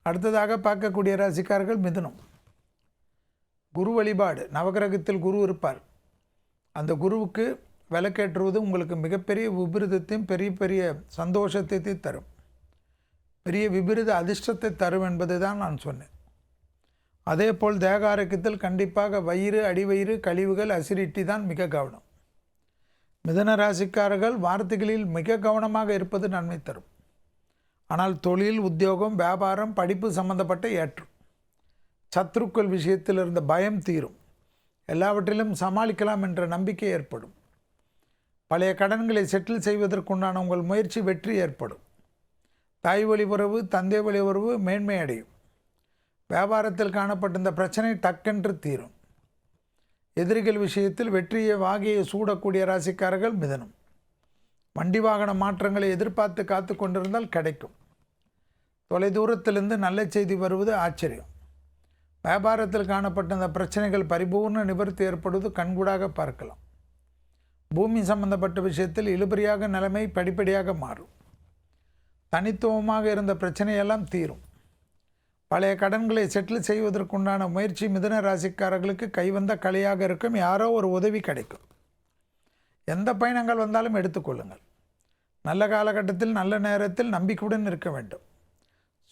அடுத்ததாக பார்க்கக்கூடிய ராசிக்காரர்கள் மிதுனம். குரு வழிபாடு. நவகிரகத்தில் குரு இருப்பார். அந்த குருவுக்கு விளக்கேற்றுவது உங்களுக்கு மிகப்பெரிய விபரீதத்தையும் பெரிய பெரிய சந்தோஷத்தையும் தரும். பெரிய விபரீத அதிர்ஷ்டத்தை தரும் என்பது தான் நான் சொன்னேன். அதே போல் தேக ஆரோக்கியத்தில் கண்டிப்பாக வயிறு, அடிவயிறு, கழிவுகள், அசிடிட்டி தான் மிக கவனம். மிதன ராசிக்காரர்கள் வார்த்தைகளில் மிக கவனமாக இருப்பது நன்மை தரும். ஆனால் தொழில், உத்தியோகம், வியாபாரம், படிப்பு சம்பந்தப்பட்ட ஏற்றும். சத்ருக்கள் விஷயத்தில் இருந்த பயம் தீரும். எல்லாவற்றிலும் சமாளிக்கலாம் என்ற நம்பிக்கை ஏற்படும். பழைய கடன்களை செட்டில் செய்வதற்குண்டான உங்கள் முயற்சி வெற்றி ஏற்படும். தாய் வழி உறவு, தந்தை வழி உறவு மேன்மை அடையும். வியாபாரத்தில் காணப்பட்ட இந்த பிரச்சனை டக்கென்று தீரும். எதிரிகள் விஷயத்தில் வெற்றியை வாகியை சூடக்கூடிய ராசிக்காரர்கள் மிதனம். வண்டி வாகன மாற்றங்களை எதிர்பார்த்து காத்து கொண்டிருந்தால் கிடைக்கும். தொலைதூரத்திலிருந்து நல்ல செய்தி வருவது ஆச்சரியம். வியாபாரத்தில் காணப்பட்ட இந்த பிரச்சனைகள் பரிபூர்ண நிவர்த்தி ஏற்படுவது கண்கூடாக பார்க்கலாம். பூமி சம்பந்தப்பட்ட விஷயத்தில் இழுபறியாக நிலைமை படிப்படியாக மாறும். தனித்துவமாக இருந்த பிரச்சனையெல்லாம் தீரும். பழைய கடன்களை செட்டில் செய்வதற்குண்டான முயற்சி மிதுன ராசிக்காரர்களுக்கு கைவந்த கலையாக இருக்கும். யாரோ ஒரு உதவி கிடைக்கும். எந்த பயணங்கள் வந்தாலும் எடுத்துக்கொள்ளுங்கள். நல்ல காலகட்டத்தில் நல்ல நேரத்தில் நம்பிக்கையுடன் இருக்க வேண்டும்.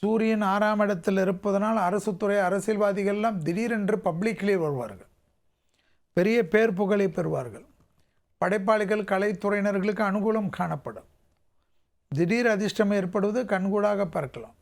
சூரியன் 6ஆம் இடத்தில் இருப்பதனால் அரசுத்துறை அரசியல்வாதிகள்லாம் திடீரென்று பப்ளிக்கிலே வருவார்கள். பெரிய பேர் புகழை பெறுவார்கள். படைப்பாளிகள், கலைத்துறையினர்களுக்கு அனுகூலம் காணப்படும். திடீர் அதிர்ஷ்டம் ஏற்படுவது கண்கூடாக பார்க்கலாம்.